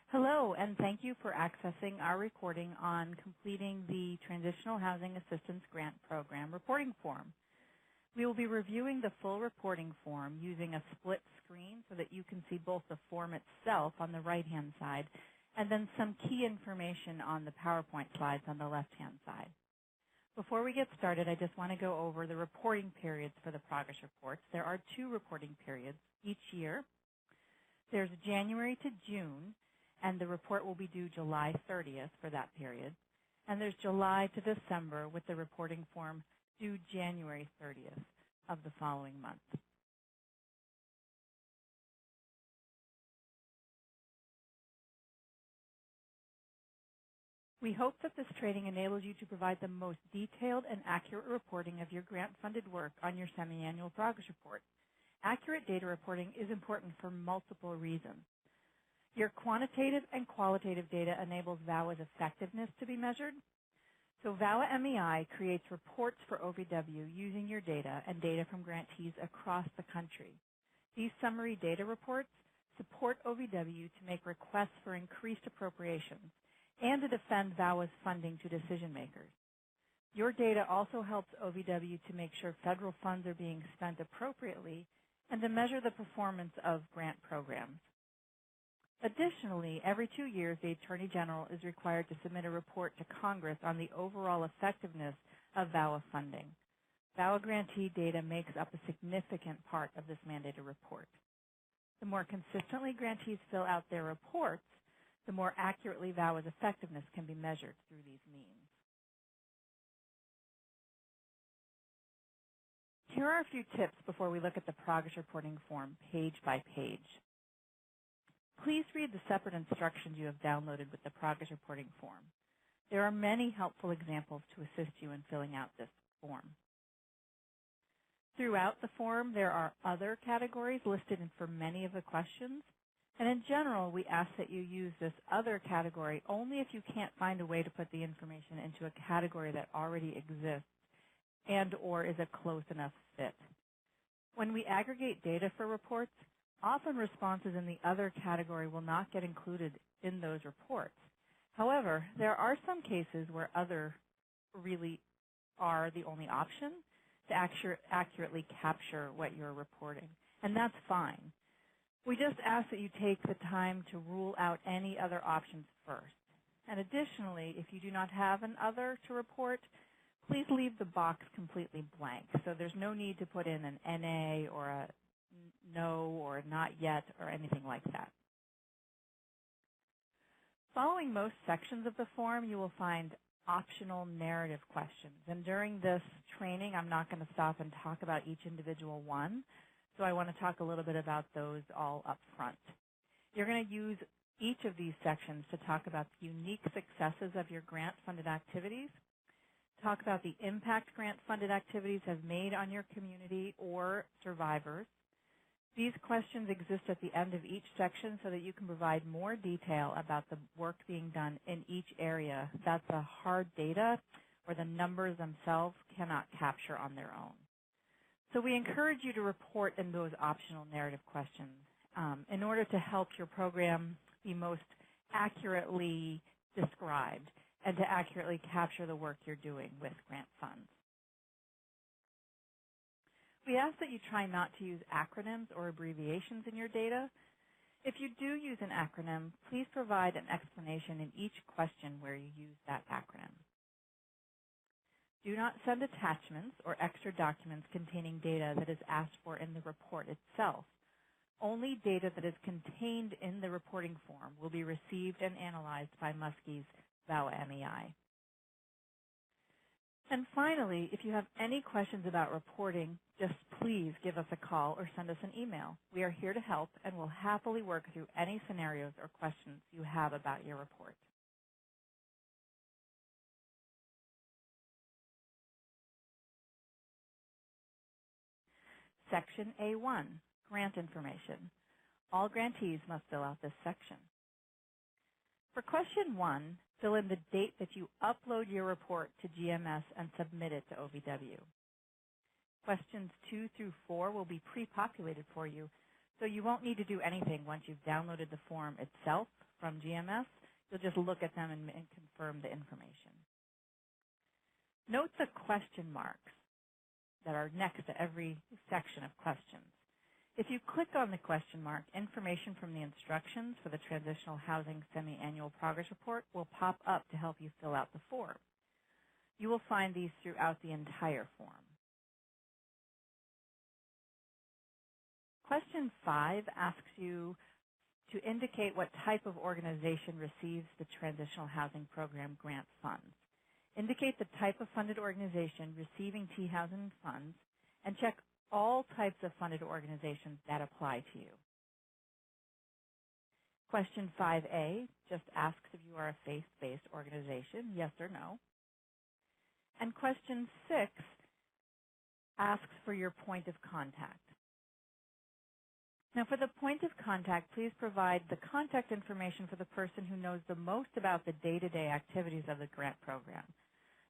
Hello, and thank you for accessing our recording on completing the Transitional Housing Assistance Grant Program reporting form. We will be reviewing the full reporting form using a split screen so that you can see both the form itself on the right-hand side and then some key information on the PowerPoint slides on the left-hand side. Before we get started, I just want to go over the reporting periods for the progress reports. There are 2 reporting periods each year. There's January to June, and the report will be due July 30th for that period. And there's July to December with the reporting form due January 30th of the following month. We hope that this training enables you to provide the most detailed and accurate reporting of your grant-funded work on your semi-annual progress report. Accurate data reporting is important for multiple reasons. Your quantitative and qualitative data enables VAWA's effectiveness to be measured. So VAWA MEI creates reports for OVW using your data and data from grantees across the country. These summary data reports support OVW to make requests for increased appropriations and to defend VAWA's funding to decision makers. Your data also helps OVW to make sure federal funds are being spent appropriately and to measure the performance of grant programs. Additionally, every 2 years, the Attorney General is required to submit a report to Congress on the overall effectiveness of VAWA funding. VAWA grantee data makes up a significant part of this mandated report. The more consistently grantees fill out their reports, the more accurately VAWA's effectiveness can be measured through these means. Here are a few tips before we look at the progress reporting form page by page. Please read the separate instructions you have downloaded with the progress reporting form. There are many helpful examples to assist you in filling out this form. Throughout the form, there are other categories listed for many of the questions. And in general, we ask that you use this other category only if you can't find a way to put the information into a category that already exists and or is a close enough fit. When we aggregate data for reports, often responses in the other category will not get included in those reports. However, there are some cases where other really are the only option to accurately capture what you're reporting, and that's fine. We just ask that you take the time to rule out any other options first. And additionally, if you do not have an other to report, please leave the box completely blank. So there's no need to put in an NA or a no or not yet or anything like that. Following most sections of the form, you will find optional narrative questions. And during this training, I'm not going to stop and talk about each individual one. So I want to talk a little bit about those all up front. You're going to use each of these sections to talk about the unique successes of your grant-funded activities, talk about the impact grant-funded activities have made on your community or survivors. These questions exist at the end of each section so that you can provide more detail about the work being done in each area that the hard data or the numbers themselves cannot capture on their own. So we encourage you to report in those optional narrative questions in order to help your program be most accurately described and to accurately capture the work you're doing with grant funds. We ask that you try not to use acronyms or abbreviations in your data. If you do use an acronym, please provide an explanation in each question where you use that acronym. Do not send attachments or extra documents containing data that is asked for in the report itself. Only data that is contained in the reporting form will be received and analyzed by Muskie's VAWA MEI. And finally, if you have any questions about reporting, just please give us a call or send us an email. We are here to help and will happily work through any scenarios or questions you have about your report. Section A1, Grant Information. All grantees must fill out this section. For question 1, fill in the date that you upload your report to GMS and submit it to OVW. Questions 2 through 4 will be pre-populated for you, So you won't need to do anything once you've downloaded the form itself from GMS. You'll just look at them and confirm the information. Note the question marks that are next to every section of questions. If you click on the question mark, information from the instructions for the Transitional Housing Semi-Annual Progress Report will pop up to help you fill out the form. You will find these throughout the entire form. Question 5 asks you to indicate what type of organization receives the Transitional Housing Program grant funds. Indicate the type of funded organization receiving T-Housing funds and check all types of funded organizations that apply to you. Question 5A just asks if you are a faith-based organization, yes or no. And question 6 asks for your point of contact. Now, for the point of contact, please provide the contact information for the person who knows the most about the day-to-day activities of the grant program.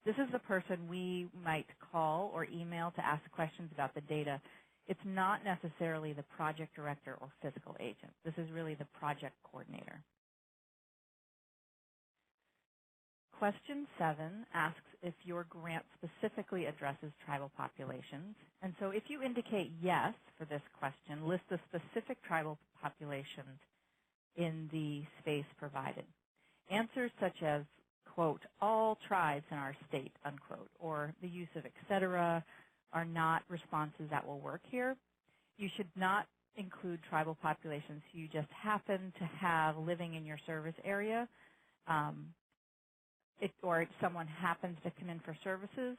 This is the person we might call or email to ask questions about the data. It's not necessarily the project director or physical agent. This is really the project coordinator. Question 7 asks if your grant specifically addresses tribal populations. And so if you indicate yes for this question, list the specific tribal populations in the space provided. Answers such as, quote, all tribes in our state, unquote, or the use of et cetera are not responses that will work here. You should not include tribal populations who you just happen to have living in your service area, or someone happens to come in for services.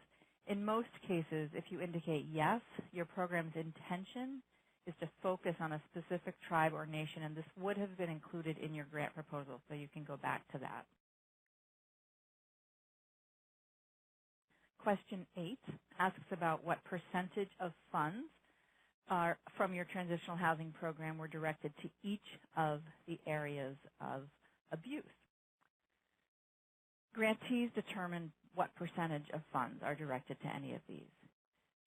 In most cases, if you indicate yes, your program's intention is to focus on a specific tribe or nation, and this would have been included in your grant proposal, so you can go back to that. Question 8 asks about what percentage of funds from your transitional housing program were directed to each of the areas of abuse. Grantees determine what percentage of funds are directed to any of these.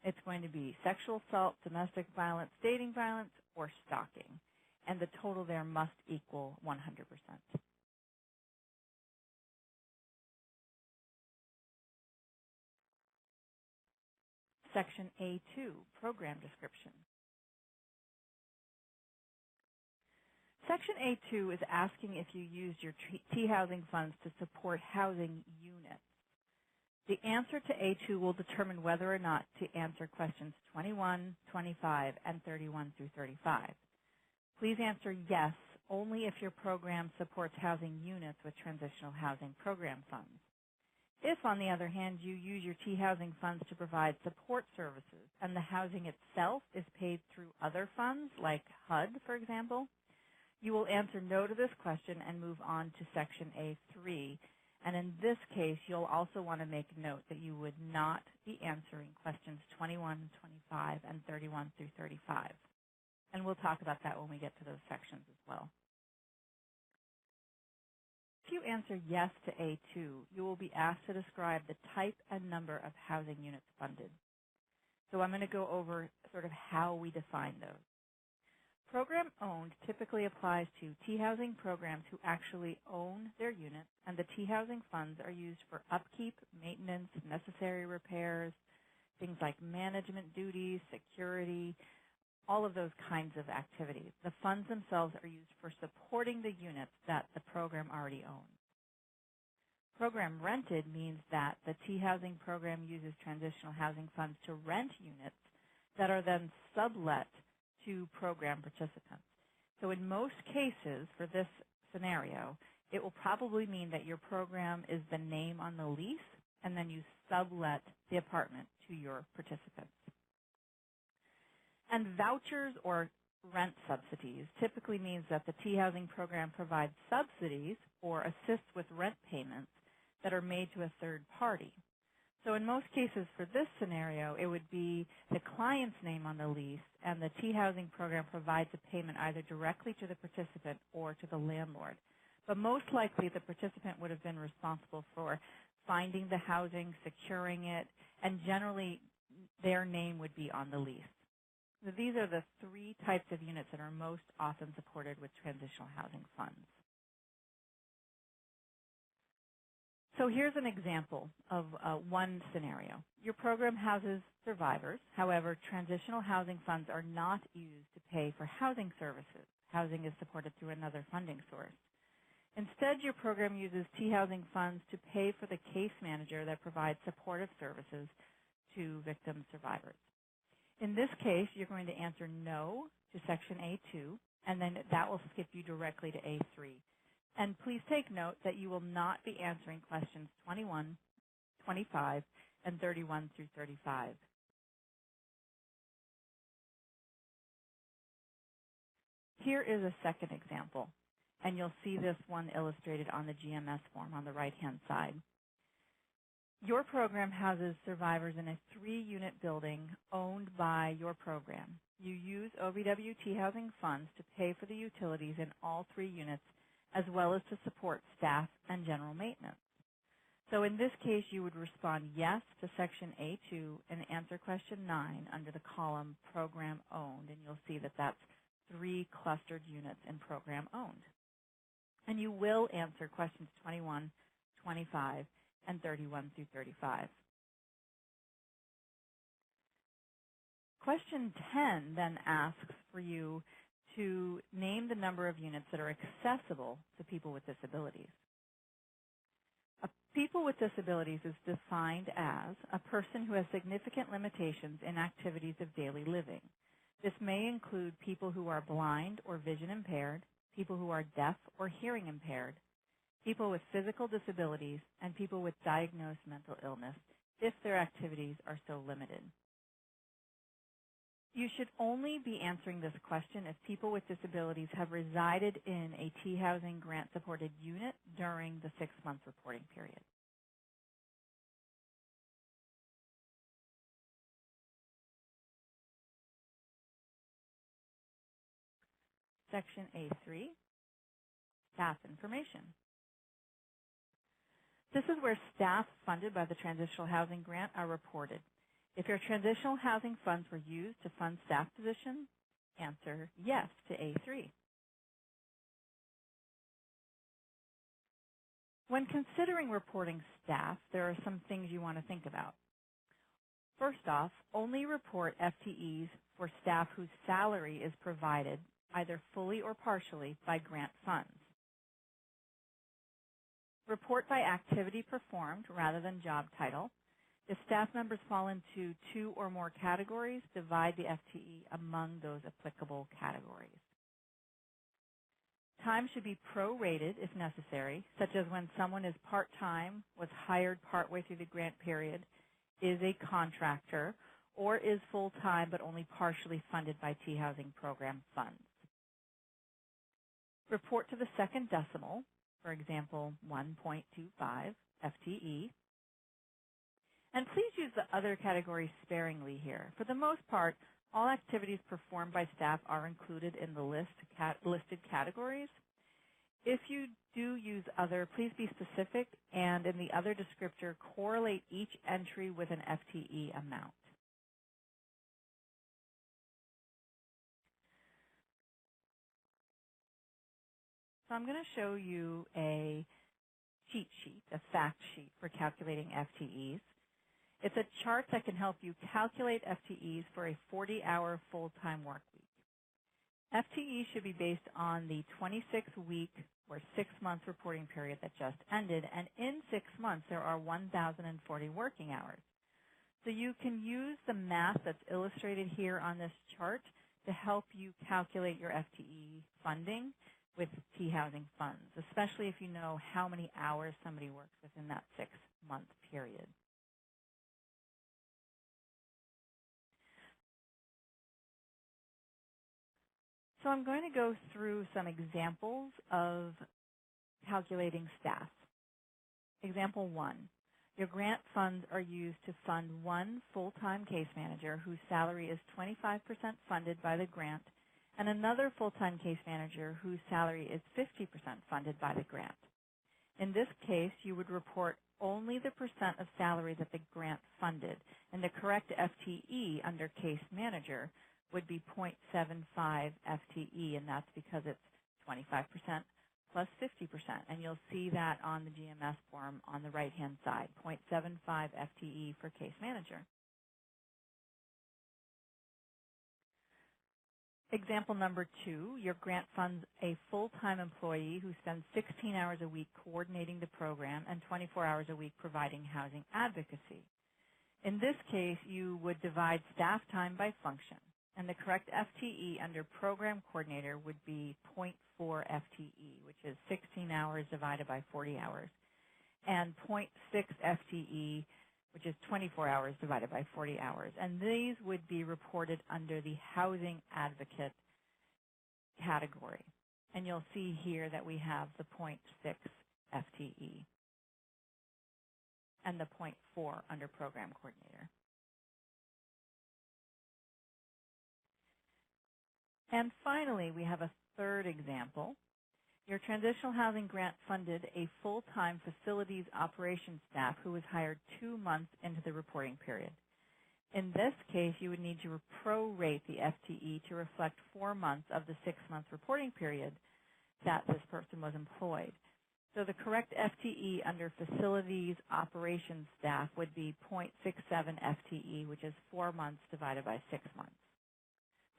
It's going to be sexual assault, domestic violence, dating violence, or stalking, and the total there must equal 100%. Section A2, Program Description. Section A2 is asking if you used your T-Housing funds to support housing units. The answer to A2 will determine whether or not to answer questions 21, 25, and 31 through 35. Please answer yes only if your program supports housing units with Transitional Housing Program funds. If, on the other hand, you use your T-Housing funds to provide support services and the housing itself is paid through other funds, like HUD, for example, you will answer no to this question and move on to Section A3. And in this case, you'll also want to make note that you would not be answering questions 21, 25, and 31 through 35. And we'll talk about that when we get to those sections as well. If you answer yes to A2, you will be asked to describe the type and number of housing units funded. So I'm going to go over sort of how we define those. Program owned typically applies to T-Housing programs who actually own their units, and the T-Housing funds are used for upkeep, maintenance, necessary repairs, things like management duties, security, all of those kinds of activities. The funds themselves are used for supporting the units that the program already owns. Program rented means that the T-Housing program uses transitional housing funds to rent units that are then sublet to program participants. So in most cases, for this scenario, it will probably mean that your program is the name on the lease, and then you sublet the apartment to your participants. And vouchers or rent subsidies typically means that the T-Housing program provides subsidies or assists with rent payments that are made to a third party. So in most cases for this scenario, it would be the client's name on the lease, and the T-Housing program provides a payment either directly to the participant or to the landlord. But most likely the participant would have been responsible for finding the housing, securing it, and generally their name would be on the lease. These are the three types of units that are most often supported with transitional housing funds. So here's an example of one scenario. Your program houses survivors. However, transitional housing funds are not used to pay for housing services. Housing is supported through another funding source. Instead, your program uses T-housing funds to pay for the case manager that provides supportive services to victim survivors. In this case, you're going to answer no to Section A2, and then that will skip you directly to A3. And please take note that you will not be answering questions 21, 25, and 31 through 35. Here is a second example, and you'll see this one illustrated on the GMS form on the right-hand side. Your program houses survivors in a 3-unit building owned by your program. You use OVWT housing funds to pay for the utilities in all 3 units, as well as to support staff and general maintenance. So in this case, you would respond yes to Section A2 and answer question 9 under the column Program Owned, and you'll see that that's 3 clustered units in Program Owned. And you will answer questions 21, 25, and 31 through 35. Question 10 then asks for you to name the number of units that are accessible to people with disabilities. People with disabilities is defined as a person who has significant limitations in activities of daily living. This may include people who are blind or vision impaired, people who are deaf or hearing impaired, people with physical disabilities, and people with diagnosed mental illness if their activities are so limited. You should only be answering this question if people with disabilities have resided in a T-housing grant-supported unit during the 6-month reporting period. Section A3, staff information. This is where staff funded by the Transitional Housing Grant are reported. If your transitional housing funds were used to fund staff positions, answer yes to A3. When considering reporting staff, there are some things you want to think about. First off, only report FTEs for staff whose salary is provided either fully or partially by grant funds. Report by activity performed rather than job title. If staff members fall into 2 or more categories, divide the FTE among those applicable categories. Time should be prorated if necessary, such as when someone is part-time, was hired partway through the grant period, is a contractor, or is full-time but only partially funded by T-housing program funds. Report to the second decimal, for example, 1.25 FTE. And please use the other category sparingly here. For the most part, all activities performed by staff are included in the listed categories. If you do use other, please be specific, and in the other descriptor, correlate each entry with an FTE amount. So I'm going to show you a cheat sheet, a fact sheet for calculating FTEs. It's a chart that can help you calculate FTEs for a 40-hour full-time work week. FTE should be based on the 26-week or 6-month reporting period that just ended, and in 6 months there are 1,040 working hours. So you can use the math that's illustrated here on this chart to help you calculate your FTE funding with T-housing funds, especially if you know how many hours somebody works within that 6-month period. So I'm going to go through some examples of calculating staff. Example 1, your grant funds are used to fund one full-time case manager whose salary is 25% funded by the grant, and another full-time case manager whose salary is 50% funded by the grant. In this case, you would report only the percent of salary that the grant funded, and the correct FTE under case manager would be 0.75 FTE, and that's because it's 25% plus 50%. And you'll see that on the GMS form on the right-hand side, 0.75 FTE for case manager. Example number 2, your grant funds a full-time employee who spends 16 hours a week coordinating the program and 24 hours a week providing housing advocacy. In this case, you would divide staff time by function, and the correct FTE under program coordinator would be 0.4 FTE, which is 16 hours divided by 40 hours, and 0.6 FTE, which is 24 hours divided by 40 hours. And these would be reported under the housing advocate category. And you'll see here that we have the 0.6 FTE and the 0.4 under program coordinator. And finally, we have a third example. Your transitional housing grant funded a full-time facilities operations staff who was hired 2 months into the reporting period. In this case, you would need to prorate the FTE to reflect 4 months of the 6-month reporting period that this person was employed. So the correct FTE under facilities operations staff would be 0.67 FTE, which is 4 months divided by 6 months.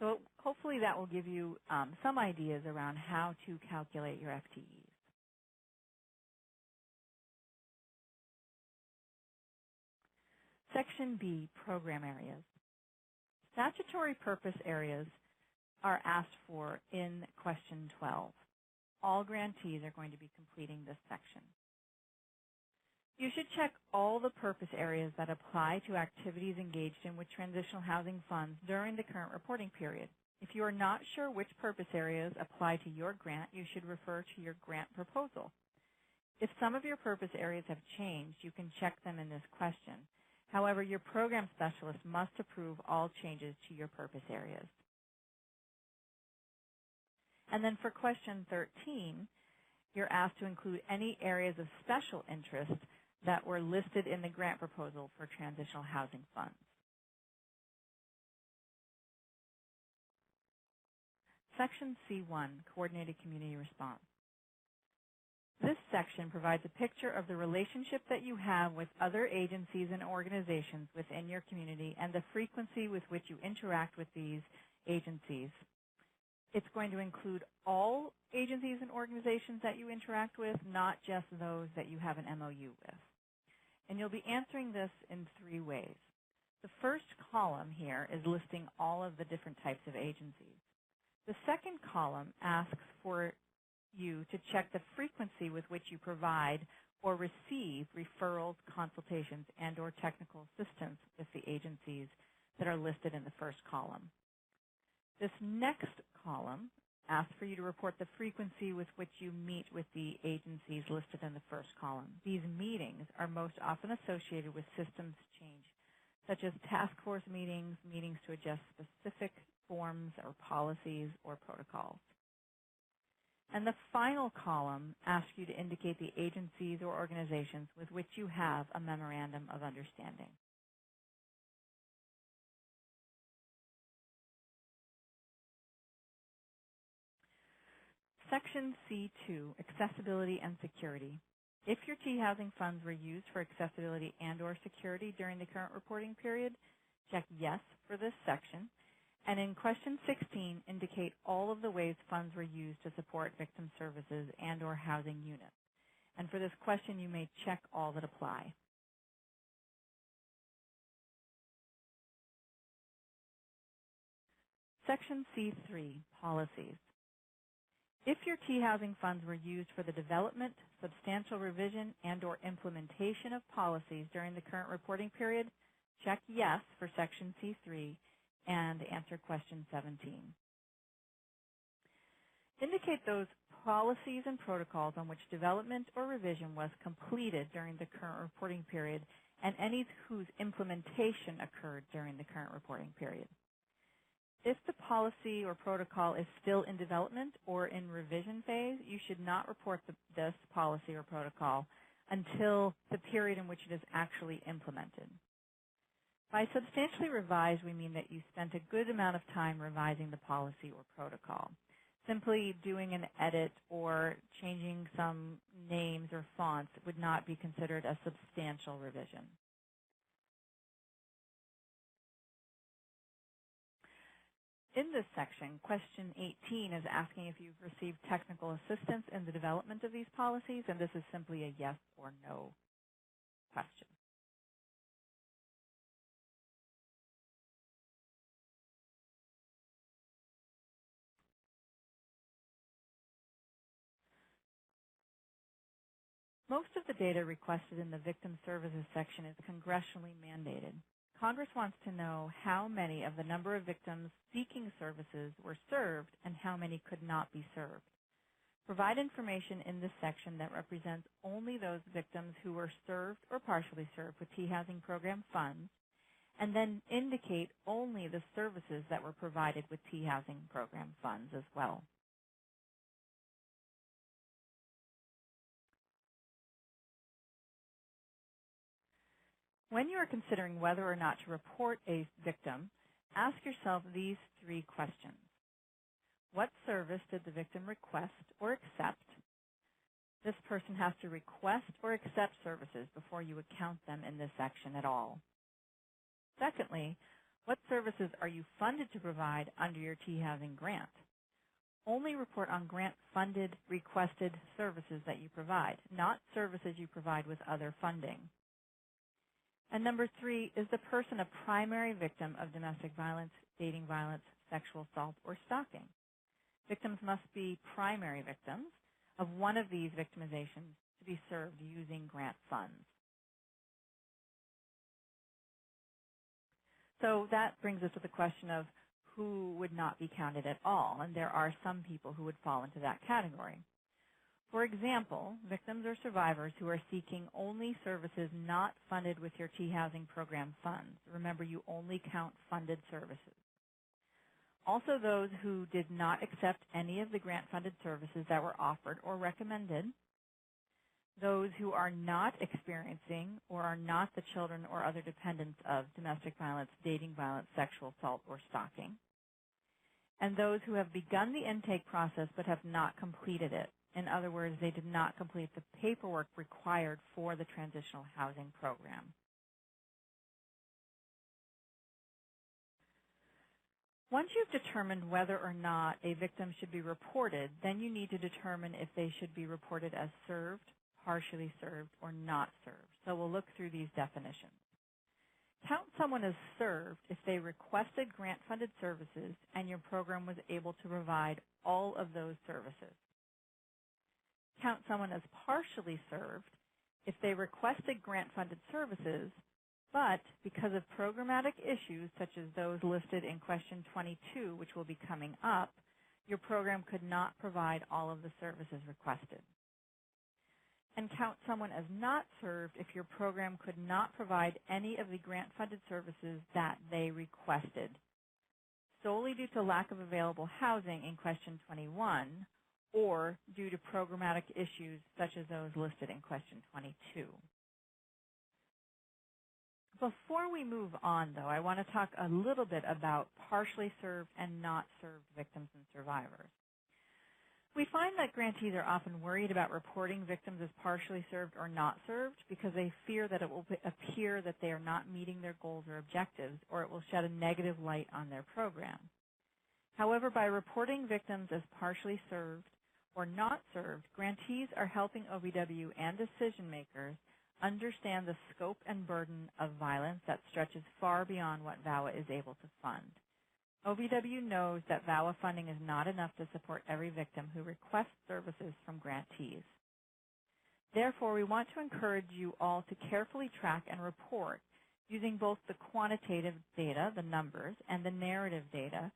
So hopefully that will give you some ideas around how to calculate your FTEs. Section B, program areas. Statutory purpose areas are asked for in question 12. All grantees are going to be completing this section. You should check all the purpose areas that apply to activities engaged in with transitional housing funds during the current reporting period. If you are not sure which purpose areas apply to your grant, you should refer to your grant proposal. If some of your purpose areas have changed, you can check them in this question. However, your program specialist must approve all changes to your purpose areas. And then for question 13, you're asked to include any areas of special interest that were listed in the grant proposal for transitional housing funds. Section C1, Coordinated Community Response. This section provides a picture of the relationship that you have with other agencies and organizations within your community and the frequency with which you interact with these agencies. It's going to include all agencies and organizations that you interact with, not just those that you have an MOU with. And you'll be answering this in 3 ways. The first column here is listing all of the different types of agencies. The second column asks for you to check the frequency with which you provide or receive referrals, consultations, and/or technical assistance with the agencies that are listed in the first column. This next column asks for you to report the frequency with which you meet with the agencies listed in the first column. These meetings are most often associated with systems change, such as task force meetings, meetings to adjust specific forms or policies or protocols. And the final column asks you to indicate the agencies or organizations with which you have a memorandum of understanding. Section C2, Accessibility and Security. If your T-housing funds were used for accessibility and/or security during the current reporting period, check yes for this section. And in question 16, indicate all of the ways funds were used to support victim services and/or housing units. And for this question, you may check all that apply. Section C3, Policies. If your T-housing funds were used for the development, substantial revision, and/or implementation of policies during the current reporting period, check yes for section C3 and answer question 17. Indicate those policies and protocols on which development or revision was completed during the current reporting period and any whose implementation occurred during the current reporting period. If the policy or protocol is still in development or in revision phase, you should not report this policy or protocol until the period in which it is actually implemented. By substantially revised, we mean that you spent a good amount of time revising the policy or protocol. Simply doing an edit or changing some names or fonts would not be considered a substantial revision. In this section, question 18 is asking if you've received technical assistance in the development of these policies, and this is simply a yes or no question. Most of the data requested in the Victim Services section is congressionally mandated. Congress wants to know how many of the number of victims seeking services were served and how many could not be served. Provide information in this section that represents only those victims who were served or partially served with T-Housing Program funds, and then indicate only the services that were provided with T-Housing Program funds as well. When you are considering whether or not to report a victim, ask yourself these three questions. What service did the victim request or accept? This person has to request or accept services before you would count them in this section at all. Secondly, what services are you funded to provide under your T-Housing grant? Only report on grant-funded requested services that you provide, not services you provide with other funding. And number three, is the person a primary victim of domestic violence, dating violence, sexual assault, or stalking? Victims must be primary victims of one of these victimizations to be served using grant funds. So that brings us to the question of who would not be counted at all, and there are some people who would fall into that category. For example, victims or survivors who are seeking only services not funded with your T-Housing Program funds. Remember, you only count funded services. Also, those who did not accept any of the grant-funded services that were offered or recommended. Those who are not experiencing or are not the children or other dependents of domestic violence, dating violence, sexual assault, or stalking. And those who have begun the intake process but have not completed it. In other words, they did not complete the paperwork required for the transitional housing program. Once you've determined whether or not a victim should be reported, then you need to determine if they should be reported as served, partially served, or not served. So we'll look through these definitions. Count someone as served if they requested grant-funded services and your program was able to provide all of those services. Count someone as partially served if they requested grant-funded services, but because of programmatic issues such as those listed in question 22, which will be coming up, your program could not provide all of the services requested. And count someone as not served if your program could not provide any of the grant-funded services that they requested, solely due to lack of available housing in question 21, or due to programmatic issues such as those listed in question 22. Before we move on, though, I want to talk a little bit about partially served and not served victims and survivors. We find that grantees are often worried about reporting victims as partially served or not served because they fear that it will appear that they are not meeting their goals or objectives, or it will shed a negative light on their program. However, by reporting victims as partially served or not served, grantees are helping OVW and decision makers understand the scope and burden of violence that stretches far beyond what VAWA is able to fund. OVW knows that VAWA funding is not enough to support every victim who requests services from grantees. Therefore, we want to encourage you all to carefully track and report using both the quantitative data, the numbers, and the narrative data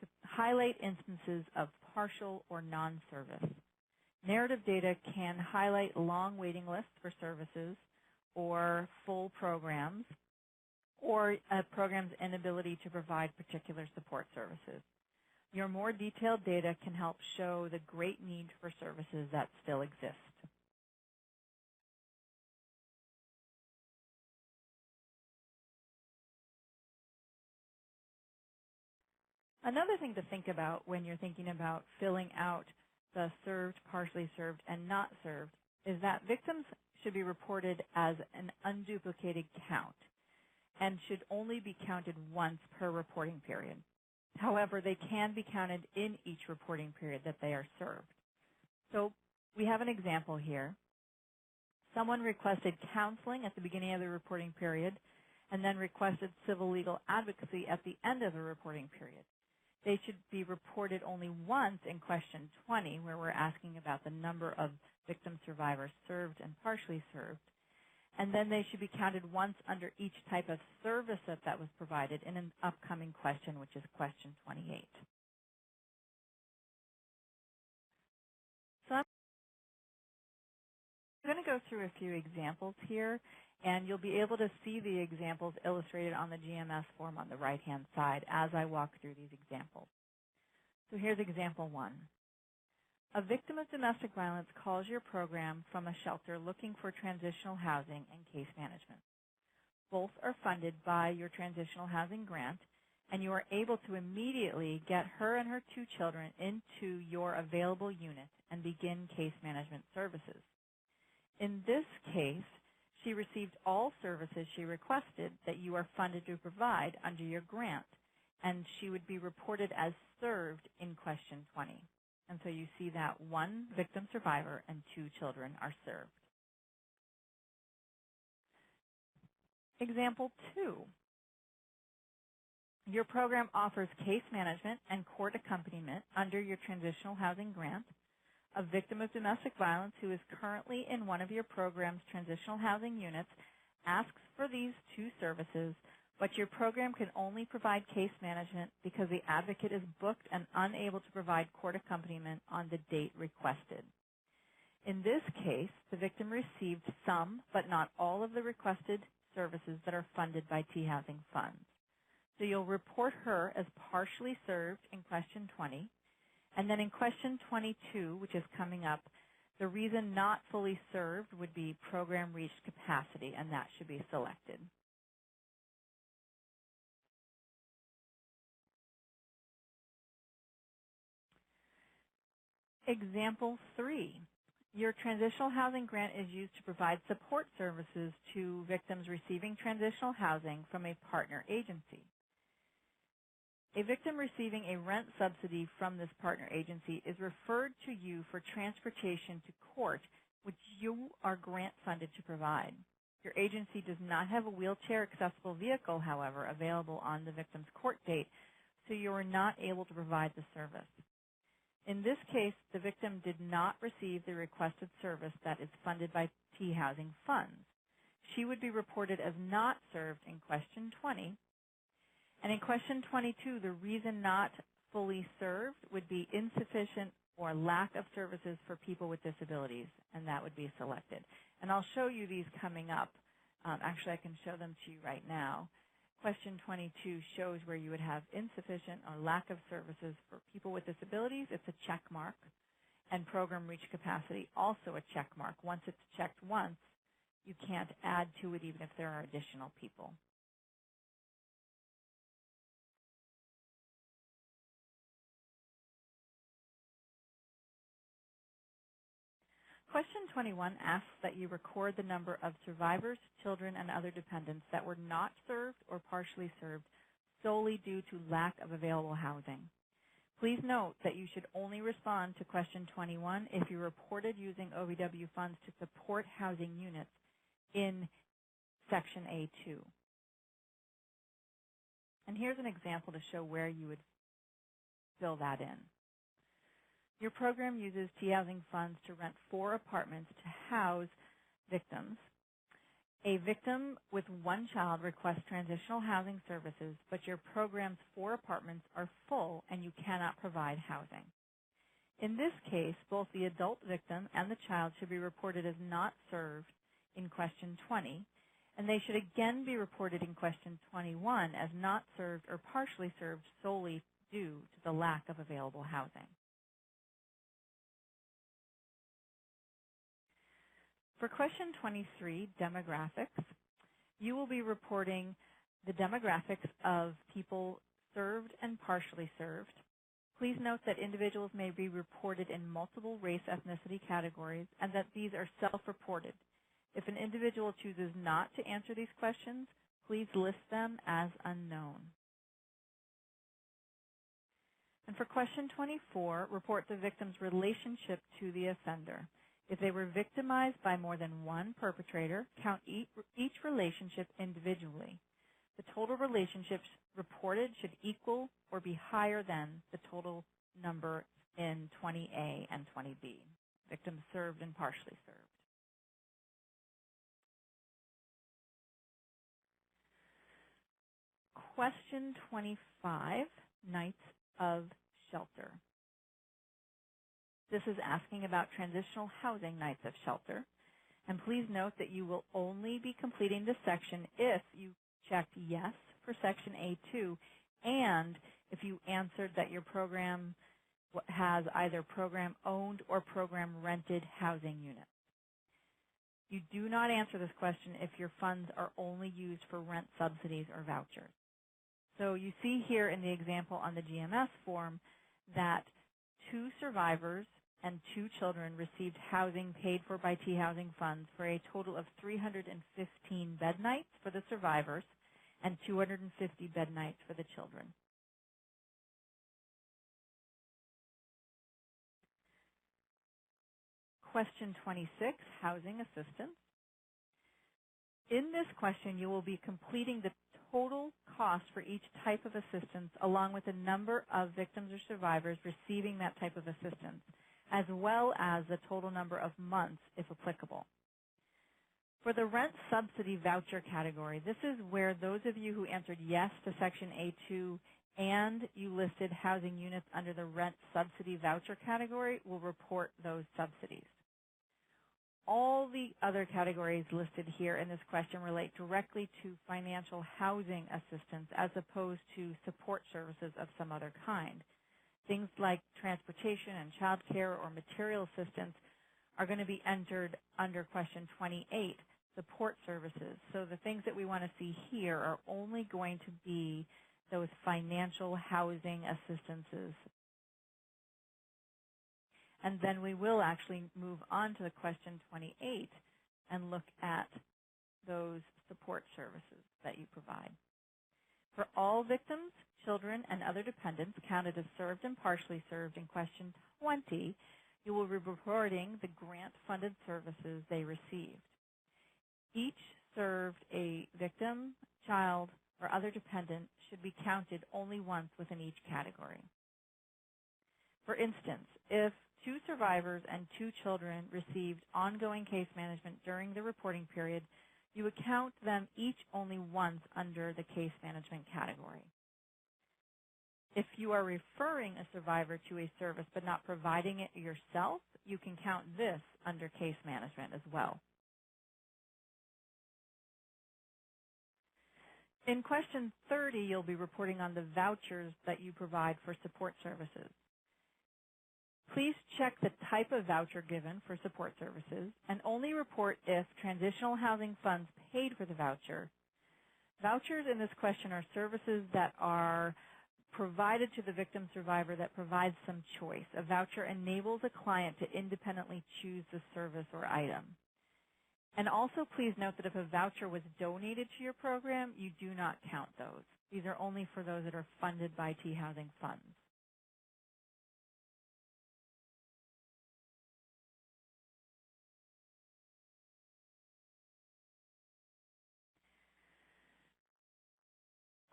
to highlight instances of partial or non-service. Narrative data can highlight long waiting lists for services or full programs, or a program's inability to provide particular support services. Your more detailed data can help show the great need for services that still exist. Another thing to think about when you're thinking about filling out the served, partially served, and not served is that victims should be reported as an unduplicated count and should only be counted once per reporting period. However, they can be counted in each reporting period that they are served. So we have an example here. Someone requested counseling at the beginning of the reporting period and then requested civil legal advocacy at the end of the reporting period. They should be reported only once in question 20, where we're asking about the number of victim survivors served and partially served. And then they should be counted once under each type of service that was provided in an upcoming question, which is question 28. So I'm going to go through a few examples here, and you'll be able to see the examples illustrated on the GMS form on the right-hand side as I walk through these examples. So here's example 1. A victim of domestic violence calls your program from a shelter looking for transitional housing and case management. Both are funded by your transitional housing grant, and you are able to immediately get her and her 2 children into your available unit and begin case management services. In this case, she received all services she requested that you are funded to provide under your grant, and she would be reported as served in question 20. And so you see that 1 victim survivor and 2 children are served. Example 2. Your program offers case management and court accompaniment under your transitional housing grant. A victim of domestic violence who is currently in one of your program's transitional housing units asks for these 2 services, but your program can only provide case management because the advocate is booked and unable to provide court accompaniment on the date requested. In this case, the victim received some, but not all of the requested services that are funded by T-Housing funds. So you'll report her as partially served in question 20, and then in question 22, which is coming up, the reason not fully served would be program reached capacity, and that should be selected. Example 3. Your transitional housing grant is used to provide support services to victims receiving transitional housing from a partner agency. A victim receiving a rent subsidy from this partner agency is referred to you for transportation to court, which you are grant funded to provide. Your agency does not have a wheelchair accessible vehicle, however, available on the victim's court date, so you are not able to provide the service. In this case, the victim did not receive the requested service that is funded by T-Housing funds. She would be reported as not served in question 20. And in question 22, the reason not fully served would be insufficient or lack of services for people with disabilities, and that would be selected. And I'll show you these coming up. Actually, I can show them to you right now. Question 22 shows where you would have insufficient or lack of services for people with disabilities. It's a check mark. And program reach capacity, also a check mark. Once it's checked once, you can't add to it even if there are additional people. Question 21 asks that you record the number of survivors, children, and other dependents that were not served or partially served solely due to lack of available housing. Please note that you should only respond to question 21 if you reported using OVW funds to support housing units in Section A2. And here's an example to show where you would fill that in. Your program uses T-Housing funds to rent 4 apartments to house victims. A victim with 1 child requests transitional housing services, but your program's 4 apartments are full and you cannot provide housing. In this case, both the adult victim and the child should be reported as not served in question 20, and they should again be reported in question 21 as not served or partially served solely due to the lack of available housing. For question 23, demographics, you will be reporting the demographics of people served and partially served. Please note that individuals may be reported in multiple race ethnicity categories and that these are self-reported. If an individual chooses not to answer these questions, please list them as unknown. And for question 24, report the victim's relationship to the offender. If they were victimized by more than one perpetrator, count each relationship individually. The total relationships reported should equal or be higher than the total number in 20A and 20B, victims served and partially served. Question 25, Nights of Shelter. This is asking about transitional housing nights of shelter. And please note that you will only be completing this section if you checked yes for section A2 and if you answered that your program has either program-owned or program-rented housing units. You do not answer this question if your funds are only used for rent subsidies or vouchers. So you see here in the example on the GMS form that 2 survivors and 2 children received housing paid for by T-Housing funds for a total of 315 bed nights for the survivors and 250 bed nights for the children. Question 26, housing assistance. In this question, you will be completing the total cost for each type of assistance along with the number of victims or survivors receiving that type of assistance, as well as the total number of months, if applicable. For the rent subsidy voucher category, this is where those of you who answered yes to Section A2 and you listed housing units under the rent subsidy voucher category will report those subsidies. All the other categories listed here in this question relate directly to financial housing assistance as opposed to support services of some other kind. Things like transportation and child care or material assistance are going to be entered under question 28, support services. So the things that we want to see here are only going to be those financial housing assistances. And then we will actually move on to the question 28 and look at those support services that you provide. For all victims, children, and other dependents counted as served and partially served in question 20, you will be reporting the grant-funded services they received. Each served a victim, child, or other dependent should be counted only once within each category. For instance, if 2 survivors and 2 children received ongoing case management during the reporting period, you would count them each only once under the case management category. If you are referring a survivor to a service but not providing it yourself, you can count this under case management as well. In question 30, you'll be reporting on the vouchers that you provide for support services. Please check the type of voucher given for support services and only report if transitional housing funds paid for the voucher. Vouchers in this question are services that are provided to the victim survivor that provides some choice. A voucher enables a client to independently choose the service or item. And also please note that if a voucher was donated to your program, you do not count those. These are only for those that are funded by T-Housing funds.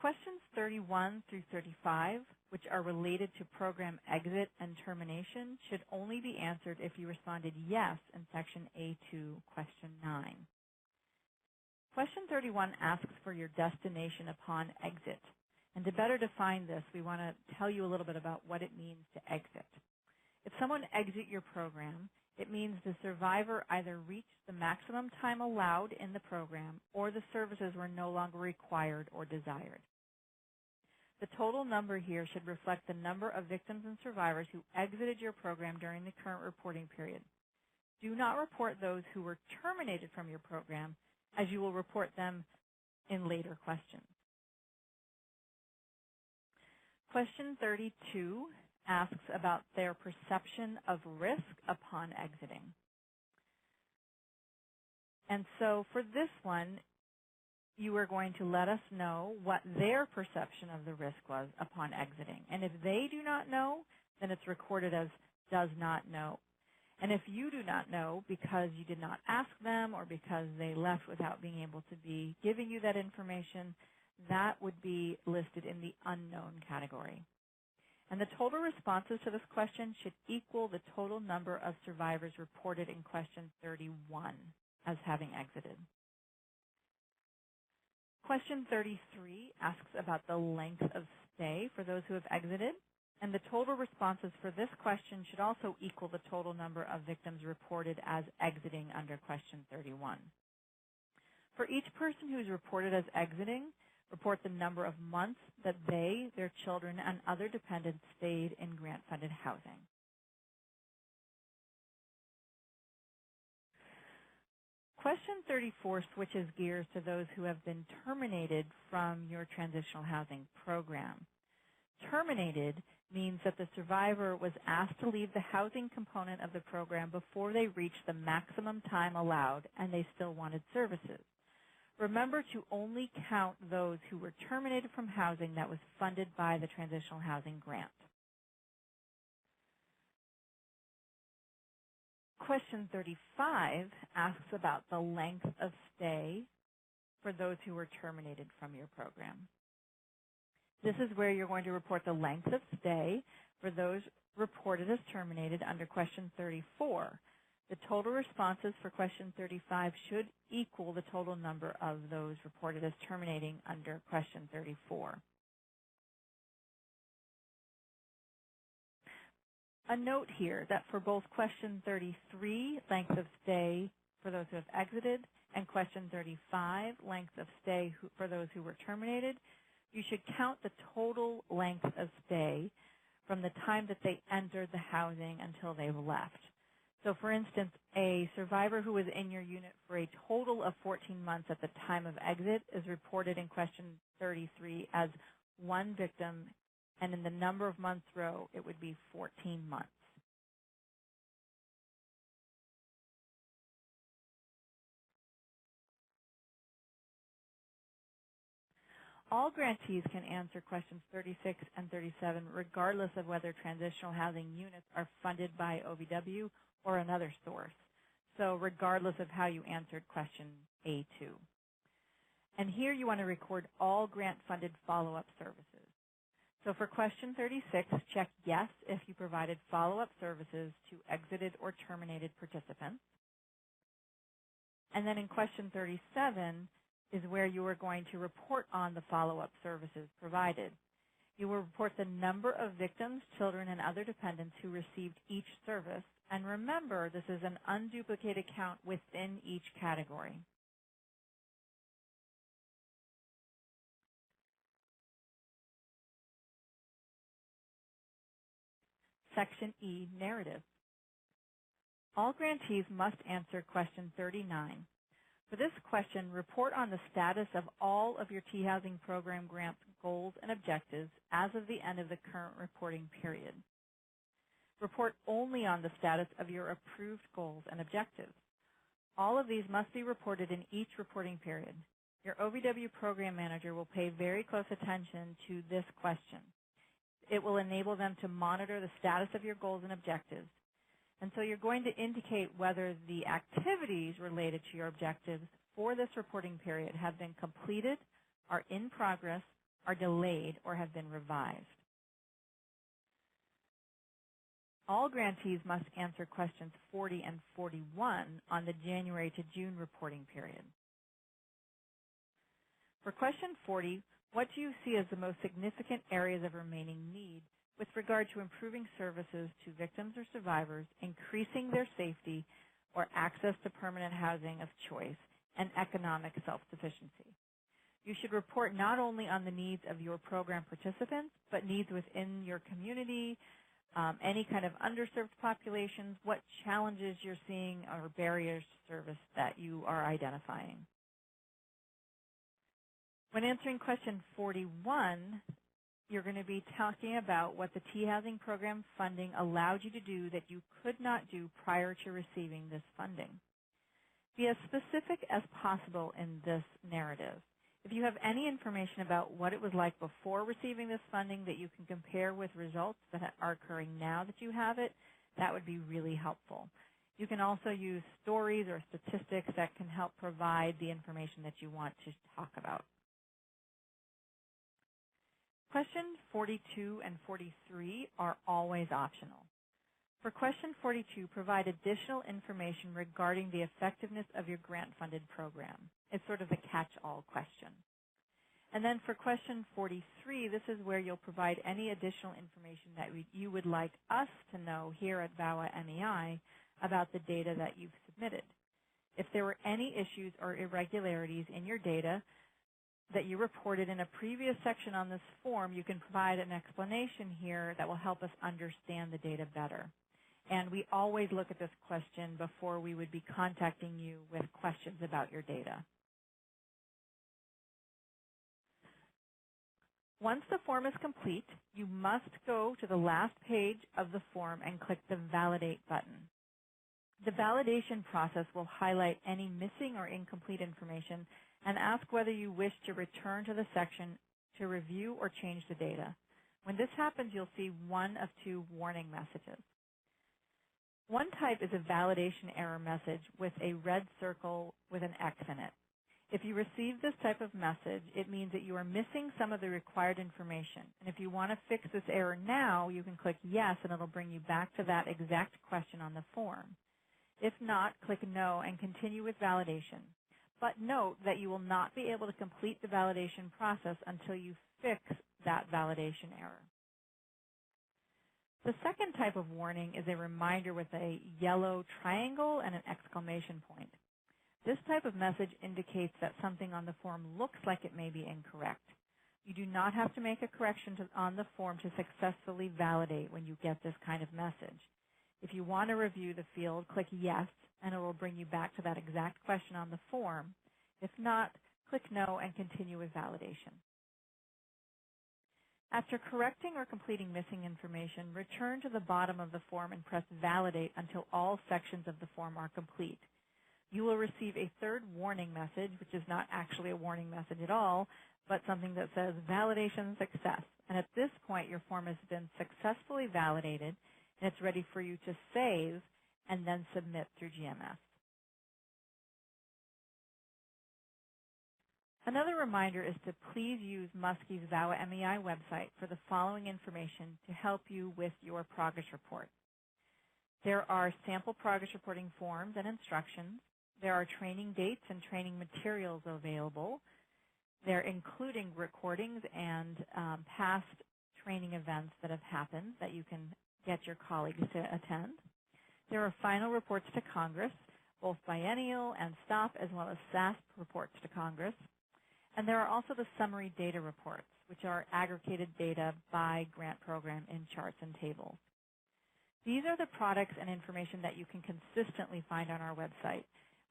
Questions 31 through 35, which are related to program exit and termination, should only be answered if you responded yes in section A2, question 9. Question 31 asks for your destination upon exit. And to better define this, we want to tell you a little bit about what it means to exit. If someone exits your program, it means the survivor either reached the maximum time allowed in the program or the services were no longer required or desired. The total number here should reflect the number of victims and survivors who exited your program during the current reporting period. Do not report those who were terminated from your program, as you will report them in later questions. Question 32 asks about their perception of risk upon exiting. And so for this one, you are going to let us know what their perception of the risk was upon exiting. And if they do not know, then it's recorded as does not know. And if you do not know because you did not ask them or because they left without being able to be giving you that information, that would be listed in the unknown category. And the total responses to this question should equal the total number of survivors reported in question 31 as having exited. Question 33 asks about the length of stay for those who have exited, and the total responses for this question should also equal the total number of victims reported as exiting under question 31. For each person who is reported as exiting, report the number of months that they, their children, and other dependents stayed in grant-funded housing. Question 34 switches gears to those who have been terminated from your transitional housing program. Terminated means that the survivor was asked to leave the housing component of the program before they reached the maximum time allowed and they still wanted services. Remember to only count those who were terminated from housing that was funded by the Transitional Housing Grant. Question 35 asks about the length of stay for those who were terminated from your program. This is where you're going to report the length of stay for those reported as terminated under question 34. The total responses for question 35 should equal the total number of those reported as terminating under question 34. A note here that for both question 33, length of stay for those who have exited, and question 35, length of stay for those who were terminated, you should count the total length of stay from the time that they entered the housing until they've left. So for instance, a survivor who was in your unit for a total of 14 months at the time of exit is reported in question 33 as one victim, and in the number of months row, it would be 14 months. All grantees can answer questions 36 and 37 regardless of whether transitional housing units are funded by OVW or another source, so regardless of how you answered question A2. And here you want to record all grant-funded follow-up services. So for question 36, check yes if you provided follow-up services to exited or terminated participants. And then in question 37 is where you are going to report on the follow-up services provided. You will report the number of victims, children, and other dependents who received each service. And remember, this is an unduplicated count within each category. Section E, narrative. All grantees must answer question 39. For this question, report on the status of all of your T-Housing Program grant goals and objectives as of the end of the current reporting period. Report only on the status of your approved goals and objectives. All of these must be reported in each reporting period. Your OVW program manager will pay very close attention to this question. It will enable them to monitor the status of your goals and objectives. And so you're going to indicate whether the activities related to your objectives for this reporting period have been completed, are in progress, are delayed, or have been revised. All grantees must answer questions 40 and 41 on the January to June reporting period. For question 40, what do you see as the most significant areas of remaining need with regard to improving services to victims or survivors, increasing their safety, or access to permanent housing of choice, and economic self-sufficiency? You should report not only on the needs of your program participants, but needs within your community, any kind of underserved populations, what challenges you're seeing or barriers to service that you are identifying. When answering question 41, you're going to be talking about what the T-Housing Program funding allowed you to do that you could not do prior to receiving this funding. Be as specific as possible in this narrative. If you have any information about what it was like before receiving this funding that you can compare with results that are occurring now that you have it, that would be really helpful. You can also use stories or statistics that can help provide the information that you want to talk about. Questions 42 and 43 are always optional. For question 42, provide additional information regarding the effectiveness of your grant-funded program. It's sort of a catch-all question. And then for question 43, this is where you'll provide any additional information that you would like us to know here at VAWA MEI about the data that you've submitted. If there were any issues or irregularities in your data that you reported in a previous section on this form, you can provide an explanation here that will help us understand the data better. And we always look at this question before we would be contacting you with questions about your data. Once the form is complete, you must go to the last page of the form and click the Validate button. The validation process will highlight any missing or incomplete information and ask whether you wish to return to the section to review or change the data. When this happens, you'll see one of two warning messages. One type is a validation error message with a red circle with an X in it. If you receive this type of message, it means that you are missing some of the required information. And if you want to fix this error now, you can click Yes, and it'll bring you back to that exact question on the form. If not, click No and continue with validation. But note that you will not be able to complete the validation process until you fix that validation error. The second type of warning is a reminder with a yellow triangle and an exclamation point. This type of message indicates that something on the form looks like it may be incorrect. You do not have to make a correction on the form to successfully validate when you get this kind of message. If you want to review the field, click Yes, and it will bring you back to that exact question on the form. If not, click No and continue with validation. After correcting or completing missing information, return to the bottom of the form and press Validate until all sections of the form are complete. You will receive a third warning message, which is not actually a warning message at all, but something that says Validation Success. And at this point, your form has been successfully validated, and it's ready for you to save and then submit through GMS. Another reminder is to please use Muskie's VAWA MEI website for the following information to help you with your progress report. There are sample progress reporting forms and instructions. There are training dates and training materials available. They're including recordings and past training events that have happened that you can get your colleagues to attend. There are final reports to Congress, both biennial and STOP, as well as SASP reports to Congress. And there are also the summary data reports, which are aggregated data by grant program in charts and tables. These are the products and information that you can consistently find on our website.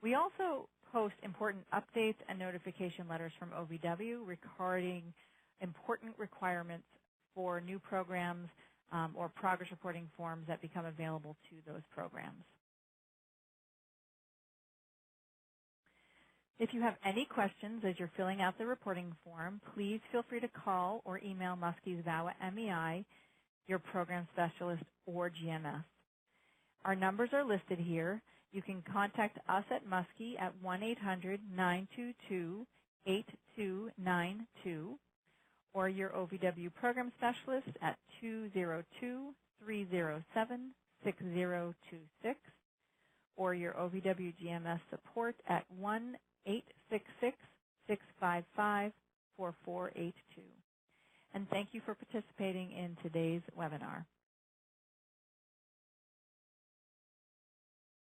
We also post important updates and notification letters from OVW regarding important requirements for new programs or progress reporting forms that become available to those programs. If you have any questions as you're filling out the reporting form, please feel free to call or email Muskie's VAWA MEI, your program specialist, or GMS. Our numbers are listed here. You can contact us at Muskie at 1-800-922-8292 or your OVW program specialist at 202-307-6026 or your OVW GMS support at 1-866-655-4482. And thank you for participating in today's webinar.